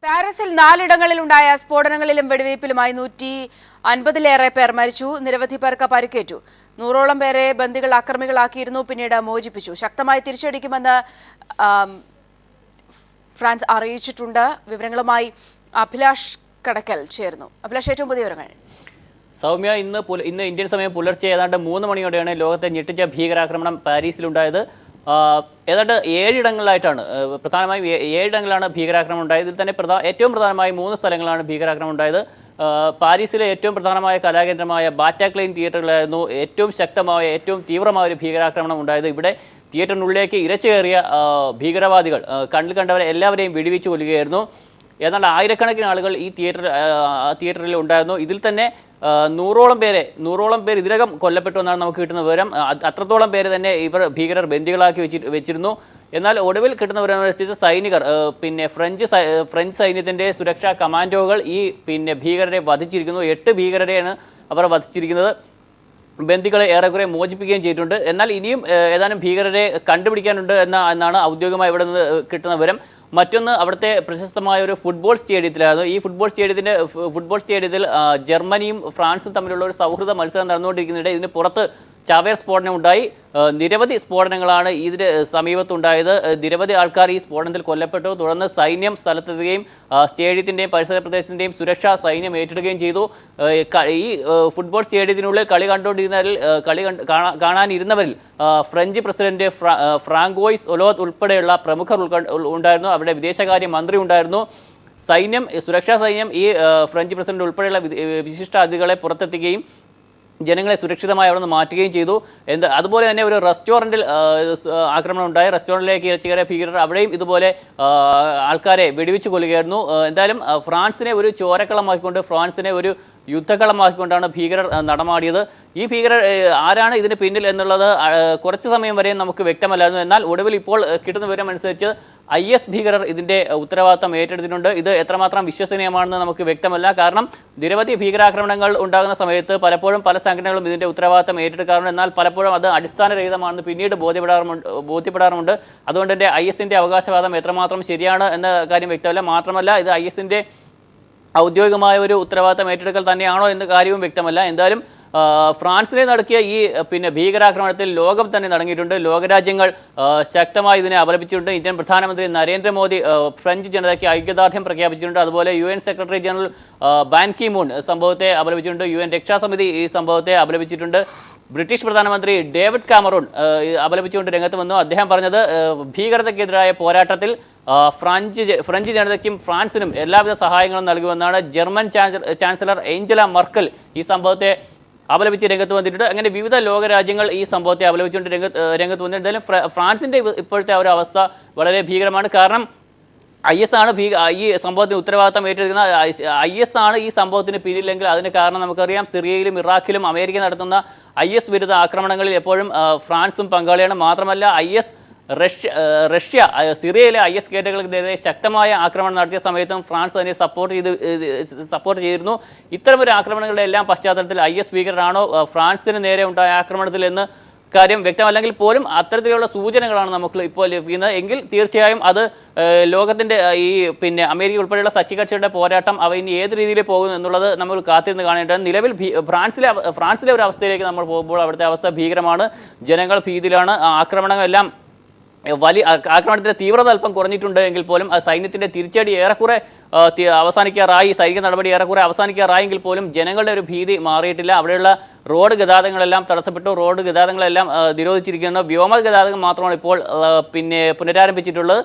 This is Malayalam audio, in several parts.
പാരീസിൽ 4 ഇടങ്ങളിലുണ്ടായ സ്ഫോടനങ്ങളിലും വെടിവയ്പിലുമായി 150-ലേറെ പേർ മരിച്ചു. നിരവധി പേർക്ക് പരിക്കേറ്റു. 100ഓളം പേരെ ബന്ദികൾ ആക്രമികളാക്കിയിരുന്നു. പിന്നീട് മോചിപ്പിച്ചു. ശക്തമായി തിരിച്ചടിക്കുമെന്ന് ഫ്രാൻസ് അറിയിച്ചിട്ടുണ്ട്. വിവരങ്ങളുമായി അഭിലാഷ് കടക്കൽ ചേർന്നു. അഭിലാഷ്, ഏറ്റവും പുതിയ വിവരങ്ങൾ. സൗമ്യ, ഇന്ന് ഇന്ത്യൻ സമയം പുലർച്ചെ ഏതാണ്ട് 3 മണിയോടെയാണ് ലോകത്തെ ഞെട്ടിച്ച ഭീകരാക്രമണം പാരീസിലുണ്ടായത്. ഏതാണ്ട് 7 ഇടങ്ങളിലായിട്ടാണ്, പ്രധാനമായും 7 ഇടങ്ങളിലാണ് ഭീകരാക്രമണം ഉണ്ടായത്. ഇതിൽ തന്നെ ഏറ്റവും പ്രധാനമായി 3 സ്ഥലങ്ങളാണ് ഭീകരാക്രമണം ഉണ്ടായത്. പാരീസിലെ ഏറ്റവും പ്രധാനമായ കലാകേന്ദ്രമായ ബാറ്റാക്ലൈൻ തിയേറ്ററിലായിരുന്നു ഏറ്റവും ശക്തമായ, ഏറ്റവും തീവ്രമായ ഒരു ഭീകരാക്രമണം ഉണ്ടായത്. ഇവിടെ തിയേറ്ററിനുള്ളിലേക്ക് ഇരച്ചു കയറിയ ഭീകരവാദികൾ കണ്ടിൽ കണ്ടവരെ എല്ലാവരെയും വെടിവെച്ച് കൊല്ലുകയായിരുന്നു. ഏതാണ്ട് ആയിരക്കണക്കിന് ആളുകൾ ഈ തിയേറ്ററിൽ ഉണ്ടായിരുന്നു. ഇതിൽ തന്നെ 100ഓളം പേർ ഇതിനകം കൊല്ലപ്പെട്ടു എന്നാണ് നമുക്ക് കിട്ടുന്ന വിവരം. അത്രത്തോളം പേര് തന്നെ ഭീകരർ ബന്ദികളാക്കി വെച്ചിരുന്നു. എന്നാൽ ഒടുവിൽ കിട്ടുന്ന വിവരമനുസരിച്ച് സൈനികർ, ഫ്രഞ്ച് സൈന്യത്തിൻ്റെ സുരക്ഷാ കമാൻഡോകൾ ഈ ഭീകരരെ വധിച്ചിരിക്കുന്നു. 8 ഭീകരരെയാണ് അവർ വധിച്ചിരിക്കുന്നത്. ബന്ദികളെ ഏറെക്കുറെ മോചിപ്പിക്കുകയും ചെയ്തിട്ടുണ്ട്. എന്നാൽ ഇനിയും ഏതാനും ഭീകരരെ കണ്ടുപിടിക്കാനുണ്ട് എന്നാണ് ഔദ്യോഗികമായി ഇവിടെ നിന്ന് കിട്ടുന്ന വിവരം. മറ്റൊന്ന്, അവിടുത്തെ പ്രശസ്തമായ ഒരു ഫുട്ബോൾ സ്റ്റേഡിയത്തിലായിരുന്നു. ഈ ഫുട്ബോൾ സ്റ്റേഡിയത്തിൽ ജർമ്മനിയും ഫ്രാൻസും തമ്മിലുള്ള ഒരു സൗഹൃദ മത്സരം നടന്നുകൊണ്ടിരിക്കുന്നുണ്ട്. ഇതിന് പുറത്ത് ചാവേർ സ്ഫോടനം ഉണ്ടായി. നിരവധി സ്ഫോടനങ്ങളാണ് ഇതിന് സമീപത്തുണ്ടായത്. നിരവധി ആൾക്കാർ ഈ സ്ഫോടനത്തിൽ കൊല്ലപ്പെട്ടു. തുടർന്ന് സൈന്യം സ്ഥലത്തെത്തുകയും സ്റ്റേഡിയത്തിൻ്റെയും പരിസര പ്രദേശത്തിൻ്റെയും സുരക്ഷ സൈന്യം ഏറ്റെടുക്കുകയും ചെയ്തു. ഈ ഫുട്ബോൾ സ്റ്റേഡിയത്തിനുള്ളിൽ കളി കാണാനിരുന്നവരിൽ ഫ്രഞ്ച് പ്രസിഡന്റ് ഫ്രാങ്കോയിസ് ഒലോദ് ഉൾപ്പെടെയുള്ള പ്രമുഖർ ഉണ്ടായിരുന്നു. അവിടെ വിദേശകാര്യ മന്ത്രി ഉണ്ടായിരുന്നു. സുരക്ഷാ സൈന്യം ഈ ഫ്രഞ്ച് പ്രസിഡന്റ് ഉൾപ്പെടെയുള്ള വിശിഷ്ട അതിഥികളെ പുറത്തെത്തിക്കുകയും ജനങ്ങളെ സുരക്ഷിതമായി അവിടെ നിന്ന് മാറ്റുകയും ചെയ്തു. അതുപോലെ തന്നെ ഒരു റെസ്റ്റോറൻറ്റിൽ ആക്രമണം ഉണ്ടായി. റെസ്റ്റോറൻറ്റിലേക്ക് ഇരച്ചുകയറിയ ഭീകരർ അവിടെയും ഇതുപോലെ ആൾക്കാരെ വെടിവെച്ച് കൊല്ലുകയായിരുന്നു. എന്തായാലും ഫ്രാൻസിനെ ഒരു ചോരക്കളമാക്കിക്കൊണ്ട്, ഫ്രാൻസിനെ ഒരു യുദ്ധക്കളമാക്കിക്കൊണ്ടാണ് ഭീകരർ നടമാടിയത്. ഈ ഭീകരർ ആരാണ് ഇതിന് പിന്നിൽ എന്നുള്ളത് കുറച്ച് സമയം വരെയും നമുക്ക് വ്യക്തമല്ലായിരുന്നു. എന്നാൽ ഒടുവിൽ ഇപ്പോൾ കിട്ടുന്ന വിവരം അനുസരിച്ച് IS ഭീകരർ ഇതിൻ്റെ ഉത്തരവാദിത്തം ഏറ്റെടുത്തിട്ടുണ്ട്. ഇത് എത്രമാത്രം വിശ്വസനീയമാണെന്ന് നമുക്ക് വ്യക്തമല്ല. കാരണം നിരവധി ഭീകരാക്രമണങ്ങൾ ഉണ്ടാകുന്ന സമയത്ത് പലപ്പോഴും പല സംഘടനകളും ഇതിൻ്റെ ഉത്തരവാദിത്തം ഏറ്റെടുക്കാറുണ്ട്. എന്നാൽ പലപ്പോഴും അത് അടിസ്ഥാനരഹിതമാണെന്ന് പിന്നീട് ബോധ്യപ്പെടാറുമുണ്ട്. അതുകൊണ്ട് തന്നെ ISൻ്റെ അവകാശവാദം എത്രമാത്രം ശരിയാണ് എന്ന കാര്യം വ്യക്തമല്ല. മാത്രമല്ല, ഇത് ISൻ്റെ ഔദ്യോഗികമായ ഒരു ഉത്തരവാദിത്തം ഏറ്റെടുക്കൽ തന്നെയാണോ എന്ന കാര്യവും വ്യക്തമല്ല. എന്തായാലും ഫ്രാൻസിനെ നടക്കിയ ഈ ഭീകരാക്രമണത്തിൽ ലോകം തന്നെ നടങ്ങിയിട്ടുണ്ട്. ലോകരാജ്യങ്ങൾ ശക്തമായി ഇതിനെ അപലപിച്ചിട്ടുണ്ട്. ഇന്ത്യൻ പ്രധാനമന്ത്രി നരേന്ദ്രമോദി ഫ്രഞ്ച് ജനതയ്ക്ക് ഐക്യദാർഢ്യം പ്രഖ്യാപിച്ചിട്ടുണ്ട്. അതുപോലെ UN secretary general Ban Ki Moon സംഭവത്തെ അപലപിച്ചിട്ടുണ്ട്. UN രക്ഷാസമിതി ഈ സംഭവത്തെ അപലപിച്ചിട്ടുണ്ട്. ബ്രിട്ടീഷ് പ്രധാനമന്ത്രി ഡേവിഡ് കാമറൂൺ അപലപിച്ചുകൊണ്ട് രംഗത്ത് വന്നു. അദ്ദേഹം പറഞ്ഞത്, ഭീകരതയ്ക്കെതിരായ പോരാട്ടത്തിൽ ഫ്രഞ്ച് ജനതയ്ക്കും ഫ്രാൻസിനും എല്ലാവിധ സഹായങ്ങളും നൽകുമെന്നാണ്. ജർമ്മൻ ചാൻസലർ ഏഞ്ചല മർക്കൽ ഈ സംഭവത്തെ അപലപിച്ച് രംഗത്ത് വന്നിട്ടുണ്ട്. അങ്ങനെ വിവിധ ലോകരാജ്യങ്ങൾ ഈ സംഭവത്തെ അപലപിച്ചുകൊണ്ട് രംഗത്ത് വന്നിട്ടുണ്ട്. എന്തായാലും ഫ്രാൻസിൻ്റെ ഇപ്പോഴത്തെ ഒരു അവസ്ഥ വളരെ ഭീകരമാണ്. കാരണം IS ആണ് ഈ സംഭവത്തിന് ഉത്തരവാദിത്തം ഏറ്റെടുക്കുന്ന. IS ആണ് ഈ സംഭവത്തിന് പിന്നിലെങ്കിൽ അതിന് കാരണം നമുക്കറിയാം. സിറിയയിലും ഇറാഖിലും അമേരിക്ക നടത്തുന്ന IS വിരുദ്ധ ആക്രമണങ്ങളിൽ എപ്പോഴും ഫ്രാൻസും പങ്കാളിയാണ്. മാത്രമല്ല, റഷ്യ സിറിയയിലെ IS കേന്ദ്രങ്ങൾക്കെതിരെ ശക്തമായ ആക്രമണം നടത്തിയ സമയത്തും ഫ്രാൻസ് തന്നെ സപ്പോർട്ട് ചെയ്തിരുന്നു. ഇത്തരമൊരു ആക്രമണങ്ങളുടെ എല്ലാം പശ്ചാത്തലത്തിൽ IS ഭീകരരാണോ ഫ്രാൻസിന് നേരെ ഉണ്ടായ ആക്രമണത്തിൽ എന്ന് കാര്യം വ്യക്തമല്ലെങ്കിൽ പോലും അത്തരത്തിലുള്ള സൂചനകളാണ് നമുക്ക് ഇപ്പോൾ ലഭിക്കുന്നത്. എങ്കിൽ തീർച്ചയായും അത് ലോകത്തിൻ്റെ ഈ അമേരിക്ക ഉൾപ്പെടെയുള്ള സഖ്യകക്ഷികളുടെ പോരാട്ടം ഇനി ഏത് രീതിയിൽ പോകുന്നു എന്നുള്ളത് നമ്മൾ കാത്തിരുന്ന് കാണേണ്ടതാണ്. നിലവിൽ ഫ്രാൻസിലെ ഒരു അവസ്ഥയിലേക്ക് നമ്മൾ പോകുമ്പോൾ അവിടുത്തെ അവസ്ഥ ഭീകരമാണ്. ജനങ്ങൾ ഭീതിയിലാണ്. ആക്രമണത്തിൻ്റെ തീവ്രത അല്പം കുറഞ്ഞിട്ടുണ്ട് എങ്കിൽ പോലും സൈന്യത്തിൻ്റെ തിരിച്ചടി ഏറെക്കുറെ സൈനിക നടപടി ഏറെക്കുറെ അവസാനിക്കാറായെങ്കിൽ പോലും ജനങ്ങളുടെ ഒരു ഭീതി മാറിയിട്ടില്ല. അവിടെയുള്ള റോഡ് ഗതാഗതങ്ങളെല്ലാം തടസ്സപ്പെട്ടു. റോഡ് ഗതാഗതങ്ങളെല്ലാം നിരോധിച്ചിരിക്കുന്നു. വ്യോമ ഗതാഗതം മാത്രമാണ് ഇപ്പോൾ പുനരാരംഭിച്ചിട്ടുള്ളത്.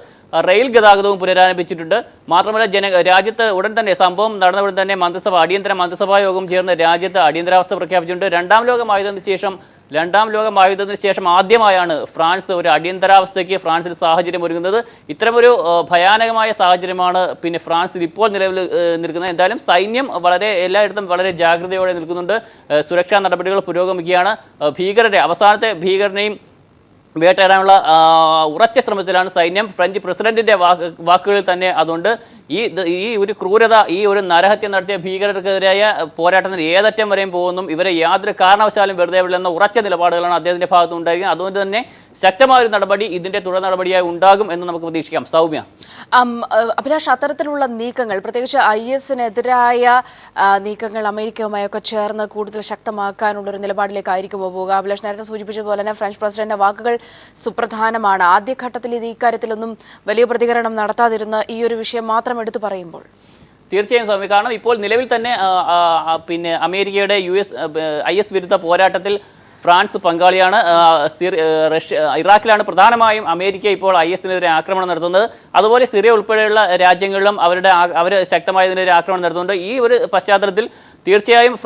റെയിൽ ഗതാഗതവും പുനരാരംഭിച്ചിട്ടുണ്ട്. മാത്രമല്ല, രാജ്യത്ത് ഉടൻ തന്നെ സംഭവം നടന്ന ഉടൻ തന്നെ അടിയന്തര മന്ത്രിസഭാ യോഗം ചേർന്ന് രാജ്യത്ത് അടിയന്തരാവസ്ഥ പ്രഖ്യാപിച്ചിട്ടുണ്ട്. രണ്ടാം ലോകമഹായുദ്ധത്തിന് ശേഷം ആദ്യമായാണ് ഫ്രാൻസ് ഒരു അടിയന്തരാവസ്ഥയ്ക്ക് ഫ്രാൻസിൽ സാഹചര്യം ഒരുങ്ങുന്നത്. ഇത്തരമൊരു ഭയാനകമായ സാഹചര്യമാണ് ഫ്രാൻസിൽ ഇപ്പോൾ നിലവിൽ നിൽക്കുന്നത്. എന്തായാലും സൈന്യം എല്ലായിടത്തും വളരെ ജാഗ്രതയോടെ നിൽക്കുന്നുണ്ട്. സുരക്ഷാ നടപടികൾ പുരോഗമിക്കുകയാണ്. അവസാനത്തെ ഭീകരനെയും വേട്ടയാടാനുള്ള ഉറച്ച ശ്രമത്തിലാണ് സൈന്യം. ഫ്രഞ്ച് പ്രസിഡന്റിന്റെ വാക്കുകളിൽ തന്നെ അതുകൊണ്ട് ഈ ഒരു ക്രൂരത, ഈ ഒരു നരഹത്യ നടത്തിയ ഭീകരർക്കെതിരായ പോരാട്ടത്തിന് ഏതറ്റം വരെയും പോകുന്നു, ഇവരെ യാതൊരു കാരണവശാലും വെറുതെ വിടില്ലെന്ന ഉറച്ച നിലപാടുകളാണ് അദ്ദേഹത്തിന്റെ ഭാഗത്ത് ഉണ്ടായിരിക്കുന്നത്. അതുകൊണ്ട് തന്നെ ശക്തമായ ഒരു നടപടി ഇതിന്റെ തുടർ നടപടിയായി ഉണ്ടാകും എന്ന് നമുക്ക് പ്രതീക്ഷിക്കാം. സൗമ്യ, അഭിലാഷ്, അത്തരത്തിലുള്ള നീക്കങ്ങൾ, പ്രത്യേകിച്ച് IS-നെതിരായ നീക്കങ്ങൾ അമേരിക്കയുമായൊക്കെ ചേർന്ന് കൂടുതൽ ശക്തമാക്കാനുള്ള ഒരു നിലപാടിലേക്കായിരിക്കുമോ പോവുക? അഭിലാഷ് നേരത്തെ സൂചിപ്പിച്ചതുപോലെ തന്നെ ഫ്രഞ്ച് പ്രസിഡന്റിന്റെ വാക്കുകൾ സുപ്രധാനമാണ്. ആദ്യഘട്ടത്തിൽ ഇത് ഇക്കാര്യത്തിലൊന്നും വലിയ പ്രതികരണം നടത്താതിരുന്ന ഈ ഒരു വിഷയം മാത്രം എടുത്തു പറയുമ്പോൾ തീർച്ചയായും സൗമ്യ, കാരണം ഇപ്പോൾ നിലവിൽ തന്നെ പിന്നെ അമേരിക്കയുടെ IS വിരുദ്ധ പോരാട്ടത്തിൽ ഫ്രാൻസ് പങ്കാളിയാണ്. ഇറാഖിലാണ് പ്രധാനമായും അമേരിക്ക ഇപ്പോൾ IS-നെതിരെ ആക്രമണം നടത്തുന്നത്. അതുപോലെ സിറിയ ഉൾപ്പെടെയുള്ള രാജ്യങ്ങളിലും അവർ ശക്തമായതിനെതിരെ ആക്രമണം നടത്തുന്നുണ്ട്. ഈ ഒരു പശ്ചാത്തലത്തിൽ തീർച്ചയായും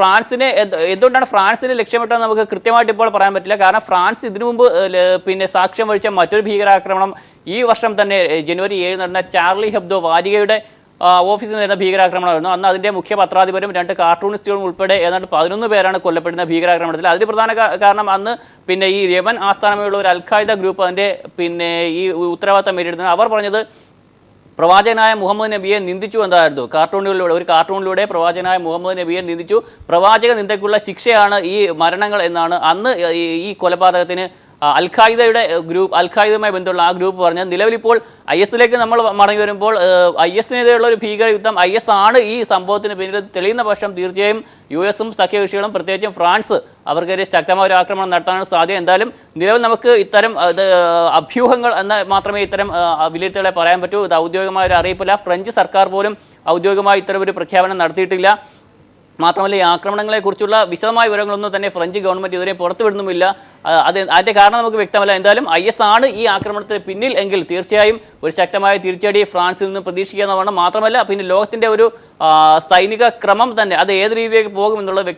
എന്തുകൊണ്ടാണ് ഫ്രാൻസിനെ ലക്ഷ്യമിട്ടതെന്ന് നമുക്ക് കൃത്യമായിട്ട് ഇപ്പോൾ പറയാൻ പറ്റില്ല. കാരണം ഫ്രാൻസ് ഇതിനു മുമ്പ് പിന്നെ സാക്ഷ്യം വഹിച്ച മറ്റൊരു ഭീകരാക്രമണം ഈ വർഷം തന്നെ ജനുവരി 7 നടന്ന ചാർലി ഹെബ്ദോ വാരികയുടെ ഓഫീസിൽ നടന്ന ഭീകരാക്രമണമായിരുന്നു. അന്ന് അതിൻ്റെ മുഖ്യ പത്രാധിപരും 2 കാർട്ടൂണിസ്റ്റുകളും ഉൾപ്പെടെ ഏതാണ്ട് 11 പേരാണ് കൊല്ലപ്പെടുന്ന ഭീകരാക്രമണത്തിൽ. അതിന് പ്രധാന കാരണം അന്ന് പിന്നെ ഈ യമൻ ആസ്ഥാനമുള്ള ഒരു അൽ-ഖായ്ദ ഗ്രൂപ്പ് അതിൻ്റെ പിന്നെ ഈ ഉത്തരവാദിത്തം ഏറ്റെടുത്തത്. അവർ പറഞ്ഞത് പ്രവാചകനായ മുഹമ്മദ് നബിയെ നിന്ദിച്ചു എന്നായിരുന്നു. ഒരു കാർട്ടൂണിലൂടെ പ്രവാചകനായ മുഹമ്മദ് നബിയെ നിന്ദിച്ചു, പ്രവാചക നിന്ദയ്ക്കുള്ള ശിക്ഷയാണ് ഈ മരണങ്ങൾ എന്നാണ് അന്ന് ഈ കൊലപാതകത്തിന് അൽ-ഖായ്ദയുമായി ബന്ധമുള്ള ആ ഗ്രൂപ്പ് പറഞ്ഞത്. നിലവിലിപ്പോൾ IS-ലേക്ക് നമ്മൾ മടങ്ങി വരുമ്പോൾ IS-നെതിരെയുള്ള ഒരു ഭീകര യുദ്ധം IS ആണ് ഈ സംഭവത്തിന് പിന്നിൽ തെളിയുന്ന പക്ഷം തീർച്ചയായും US-ഉം സഖ്യകക്ഷികളും പ്രത്യേകിച്ചും ഫ്രാൻസ് അവർക്കെതിരെ ശക്തമായ ഒരു ആക്രമണം നടത്താനാണ് സാധ്യത. എന്തായാലും നിലവിൽ നമുക്ക് ഇത്തരം അഭ്യൂഹങ്ങൾ എന്ന് മാത്രമേ ഇത്തരം വിലയിരുത്തലുകളെ പറയാൻ പറ്റൂ. ഇത് ഔദ്യോഗികമായ ഒരു അറിയിപ്പില്ല. ഫ്രഞ്ച് സർക്കാർ പോലും ഔദ്യോഗികമായി ഇത്തരം ഒരു പ്രഖ്യാപനം നടത്തിയിട്ടില്ല. മാത്രമല്ല, ഈ ആക്രമണങ്ങളെക്കുറിച്ചുള്ള വിശദമായ വിവരങ്ങളൊന്നും തന്നെ ഫ്രഞ്ച് ഗവൺമെൻറ് ഇതുവരെ പുറത്തുവിടുന്നുമില്ല. അതിൻ്റെ കാരണം നമുക്ക് വ്യക്തമല്ല. എന്തായാലും IS ആണ് ഈ ആക്രമണത്തിന് പിന്നിൽ എങ്കിൽ തീർച്ചയായും ഒരു ശക്തമായ തിരിച്ചടി ഫ്രാൻസിൽ നിന്ന് പ്രതീക്ഷിക്കാവുന്നതാണ്. മാത്രമല്ല, പിന്നെ ലോകത്തിൻ്റെ ഒരു സൈനിക ക്രമം തന്നെ അത് ഏത് രീതിയിലേക്ക് പോകുമെന്നുള്ളത്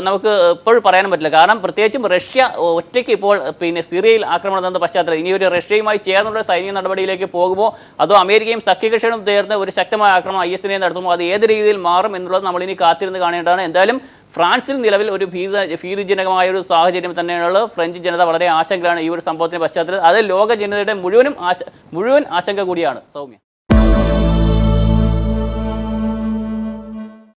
നമുക്ക് ഇപ്പോഴും പറയാനും പറ്റില്ല. കാരണം പ്രത്യേകിച്ചും റഷ്യ ഒറ്റയ്ക്ക് ഇപ്പോൾ പിന്നെ സിറിയയിൽ ആക്രമണം നടന്ന പശ്ചാത്തലം ഇനി ഒരു റഷ്യയുമായി ചേർന്നുള്ള സൈനിക നടപടിയിലേക്ക് പോകുമോ അതോ അമേരിക്കയും സഖ്യകക്ഷികളും ചേർന്ന് ഒരു ശക്തമായ ആക്രമണം IS-നെ നടത്തുമോ, അത് ഏത് രീതിയിൽ മാറും എന്നുള്ളത് നമ്മളിനി കാത്തിരുന്ന് കാണേണ്ടതാണ്. എന്തായാലും ഫ്രാൻസിൽ നിലവിൽ ഒരു ഭീതിജനകമായ ഒരു സാഹചര്യം തന്നെയാണുള്ളത്. ഫ്രഞ്ച് ജനത വളരെ ആശങ്കയിലാണ് ഈ ഒരു സംഭവത്തിന്റെ പശ്ചാത്തലത്തിൽ. അത് ലോക ജനതയുടെ മുഴുവൻ ആശങ്ക കൂടിയാണ്. സൗമ്യ.